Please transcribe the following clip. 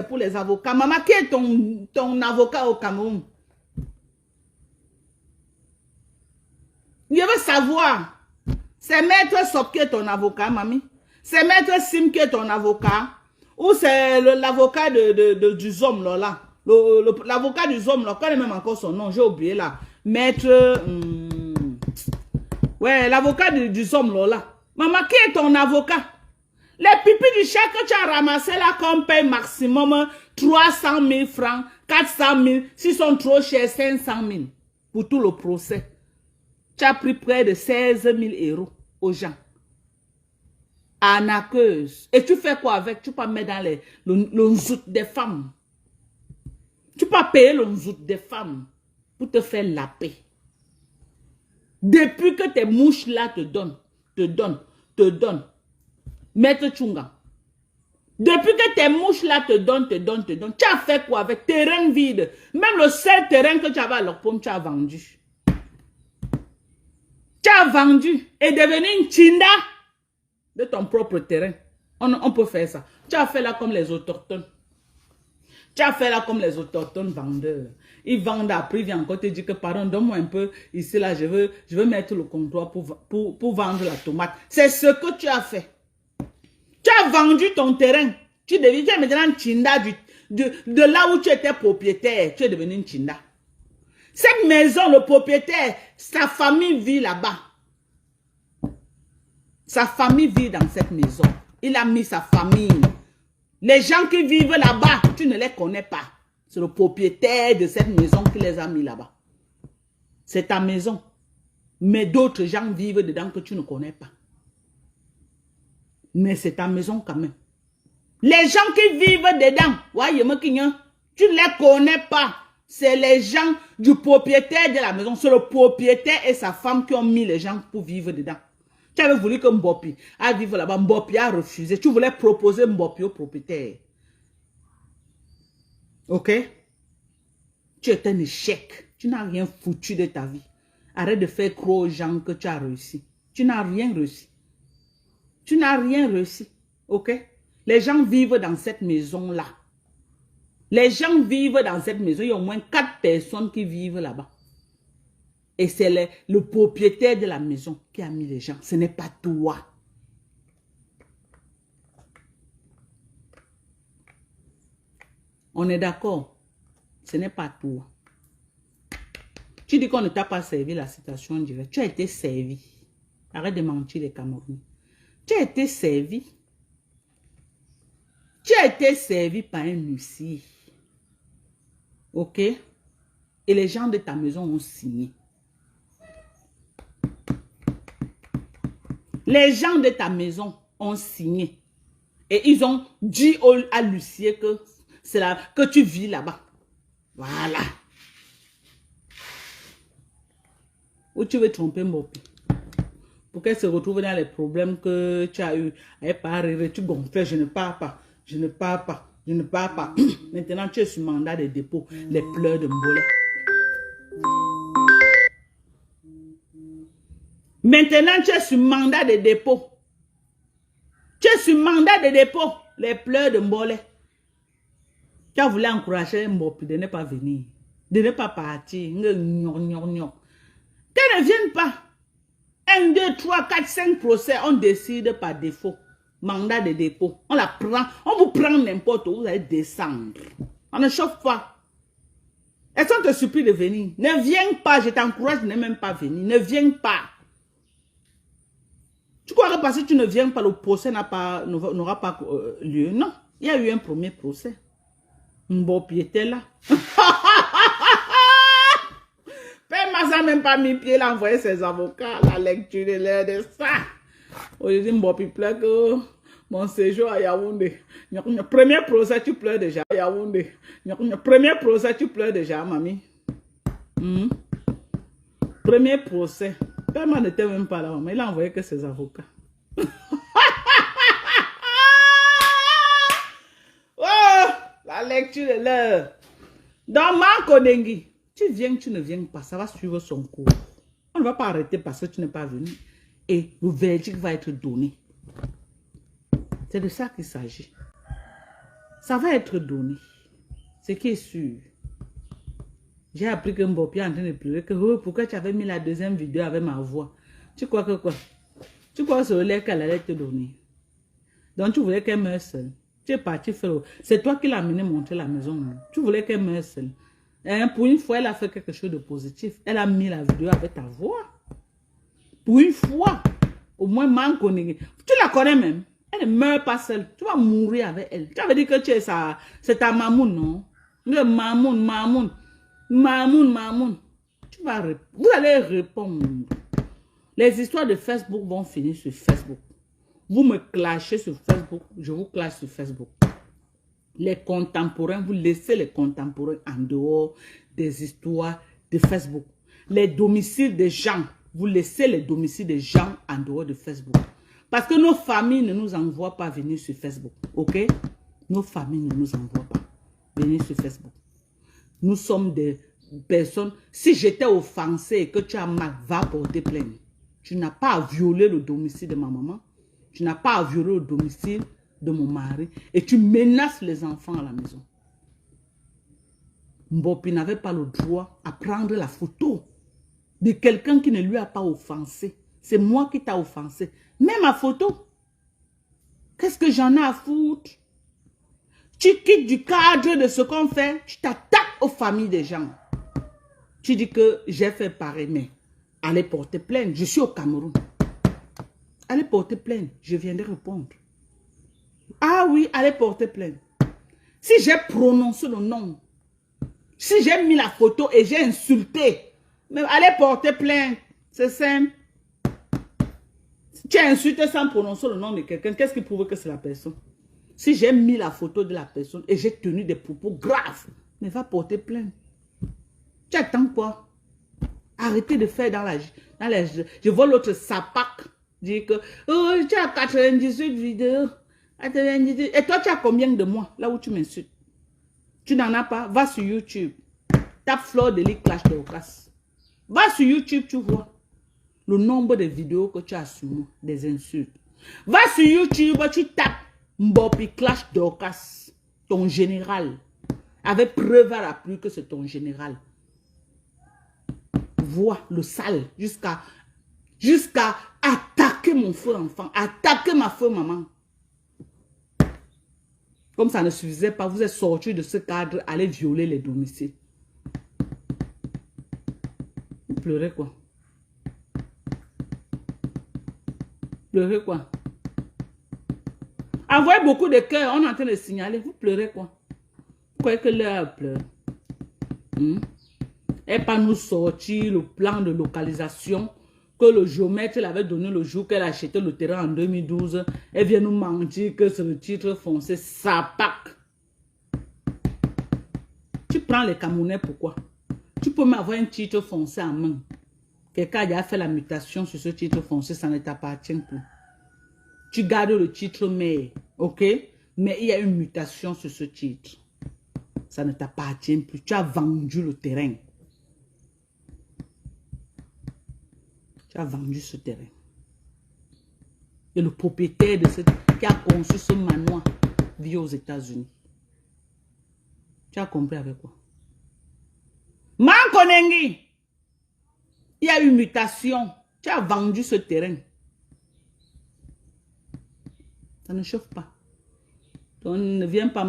pour les avocats. Maman, qui est ton avocat au Cameroun? Je veux savoir. C'est Maître Sop qui est ton avocat, mamie? C'est Maître Sim qui est ton avocat? Ou c'est l'avocat du Zom, là? L'avocat du Zom, là, connais même encore son nom, j'ai oublié là. Maître... ouais, l'avocat du Zom, là. Maman, qui est ton avocat? Les pipis du chèque que tu as ramassé là, qu'on paye maximum 300 000 francs, 400 000, s'ils sont trop chers, 500 000 pour tout le procès. Tu as pris près de 16 000 € aux gens. Arnaqueuse. Et tu fais quoi avec? Tu peux mettre dans le nzout des femmes. Tu peux payer le nzout des femmes pour te faire la paix. Depuis que tes mouches là te donnent. Maître Tchunga. Depuis que tes mouches là te donnent. Tu as fait quoi avec? Terrain vide. Même le seul terrain que tu avais à leur pomme, tu as vendu. Tu as vendu et devenu une chinda de ton propre terrain. On peut faire ça. Tu as fait là comme les autochtones. Tu as fait là comme les autochtones vendeurs. Ils vendent après, ils viennent encore te dire que pardon, donne-moi un peu ici là, je veux mettre le comptoir pour vendre la tomate. C'est ce que tu as fait. Tu as vendu ton terrain. Tu es maintenant une chinda de là où tu étais propriétaire. Tu es devenu une chinda. Cette maison, le propriétaire, sa famille vit là-bas. Sa famille vit dans cette maison. Il a mis sa famille. Les gens qui vivent là-bas, tu ne les connais pas. C'est le propriétaire de cette maison qui les a mis là-bas. C'est ta maison. Mais d'autres gens vivent dedans que tu ne connais pas. Mais c'est ta maison quand même. Les gens qui vivent dedans, tu ne les connais pas. C'est les gens du propriétaire de la maison. C'est le propriétaire et sa femme qui ont mis les gens pour vivre dedans. Tu avais voulu que Mbopi a vivre là-bas. Mbopi a refusé. Tu voulais proposer Mbopi au propriétaire. Ok? Tu es un échec. Tu n'as rien foutu de ta vie. Arrête de faire croire aux gens que tu as réussi. Tu n'as rien réussi. Tu n'as rien réussi. Ok? Les gens vivent dans cette maison-là. Les gens vivent dans cette maison. Il y a au moins 4 personnes qui vivent là-bas. Et c'est le propriétaire de la maison qui a mis les gens. Ce n'est pas toi. On est d'accord? Ce n'est pas toi. Tu dis qu'on ne t'a pas servi la citation directe. Tu as été servi. Arrête de mentir les Camerounais. Tu as été servi. Tu as été servi par un huissier. Ok? Et les gens de ta maison ont signé. Les gens de ta maison ont signé. Et ils ont dit à l'huissier que c'est là que tu vis là-bas. Voilà. Ou tu veux tromper Mbopi pour qu'elle se retrouve dans les problèmes que tu as eu. Elle part rire, tu gonfles, je ne pars pas. Je ne pars pas. Je ne pars pas. Maintenant, tu es sur mandat de dépôt. Les pleurs de Mbolé. Maintenant, tu es sur mandat de dépôt. Tu es sur mandat de dépôt. Les pleurs de Mbolé. Tu as voulu encourager Mbopi de ne pas venir. De ne pas partir. Qu'elle ne vienne pas. 1, 2, 3, 4, 5 procès. On décide par défaut. Mandat de dépôt. On la prend. On vous prend n'importe où. Vous allez descendre. On ne chauffe pas. Est-ce qu'on te supplie de venir? Ne viens pas. Je t'encourage de ne même pas venir. Ne viens pas. Tu crois que parce que tu ne viens pas, le procès n'aura pas lieu? Non. Il y a eu un premier procès. Mbopi était là. Père Massa n'a même pas mis pied, il a envoyé ses avocats. La lecture de l'heure de ça. Aujourd'hui, Mbopi pleure que mon séjour à Yaoundé. Premier procès, tu pleures déjà à Yaoundé. Premier procès, tu pleures déjà, mamie. Premier procès. Père Massa n'était même pas là, mais il a envoyé que ses avocats. Oh, la lecture de l'heure. Dans Marco Dengue, tu viens, tu ne viens pas, ça va suivre son cours. On ne va pas arrêter parce que tu n'es pas venu. Et le verdict va être donné. C'est de ça qu'il s'agit. Ça va être donné. Ce qui est sûr. J'ai appris que Mbopi est en train de pleurer. Que, oh, pourquoi tu avais mis la deuxième vidéo avec ma voix? Tu crois que quoi? Tu crois que c'est le lait qu'elle allait te donner? Donc tu voulais qu'elle meure seule. Tu es parti faire... C'est toi qui l'as amené montrer la maison. Tu voulais qu'elle meure seule. Hein, pour une fois, elle a fait quelque chose de positif. Elle a mis la vidéo avec ta voix. Pour une fois. Au moins, man connaît. Tu la connais même. Elle ne meurt pas seule. Tu vas mourir avec elle. Tu avais dit que tu es sa... C'est ta mamoun, non? Le mamoun. Vous allez répondre. Les histoires de Facebook vont finir sur Facebook. Vous me clashez sur Facebook, je vous clash sur Facebook. Les contemporains, vous laissez les contemporains en dehors des histoires de Facebook. Les domiciles des gens, vous laissez les domiciles des gens en dehors de Facebook. Parce que nos familles ne nous envoient pas venir sur Facebook. Ok? Nos familles ne nous envoient pas venir sur Facebook. Nous sommes des personnes. Si j'étais offensé et que tu as mal, va porter plainte. Tu n'as pas à violer le domicile de ma maman. Tu n'as pas à violer le domicile de mon mari. Et tu menaces les enfants à la maison. Mbopi n'avait pas le droit à prendre la photo de quelqu'un qui ne lui a pas offensé. C'est moi qui t'ai offensé. Mets ma photo. Qu'est-ce que j'en ai à foutre? Tu quittes du cadre de ce qu'on fait, tu t'attaques aux familles des gens. Tu dis que j'ai fait pareil, mais allez porter plainte. Je suis au Cameroun. Allez porter plainte, je viendrai répondre. Ah oui, allez porter plainte. Si j'ai prononcé le nom, si j'ai mis la photo et j'ai insulté, mais allez porter plainte. C'est simple. Tu as insulté sans prononcer le nom de quelqu'un, qu'est-ce qui prouve que c'est la personne? Si j'ai mis la photo de la personne et j'ai tenu des propos graves, mais va porter plainte. Tu attends quoi? Arrêtez de faire dans la... Je vois l'autre sapac dire que oh, tu as 98 vidéos. 98. Et toi, tu as combien de mois là où tu m'insultes? Tu n'en as pas? Va sur YouTube. Tape Fleur de Lis Clash Dorcas. Va sur YouTube, tu vois le nombre de vidéos que tu as sur moi, des insultes. Va sur YouTube, tu tapes Mbopi Clash Dorcas, ton général. Avec preuve à l'appui que c'est ton général. Vois le sale jusqu'à attaquer mon feu enfant, attaquer ma feu maman. Comme ça ne suffisait pas, vous êtes sortis de ce cadre, allez violer les domiciles. Vous pleurez quoi? Pleurez quoi? Envoyez beaucoup de cœurs, on est en train de signaler. Vous pleurez quoi? Vous croyez que l'heure pleure? Et pas nous sortir le plan de localisation que le géomètre l'avait donné le jour qu'elle achetait le terrain en 2012. Elle vient nous mentir que c'est le titre foncier SAPAC. Tu prends les Camerounais pourquoi? Tu peux m'avoir un titre foncier en main. Quelqu'un a déjà fait la mutation sur ce titre foncier, ça ne t'appartient plus. Tu gardes le titre mère, ok? Mais il y a une mutation sur ce titre. Ça ne t'appartient plus. Tu as vendu le terrain. Tu as vendu ce terrain. Et le propriétaire de qui a conçu ce manoir vit aux États-Unis. Tu as compris avec quoi? Mankonengi, il y a une mutation. Tu as vendu ce terrain. Ça ne chauffe pas. Donc ne viens pas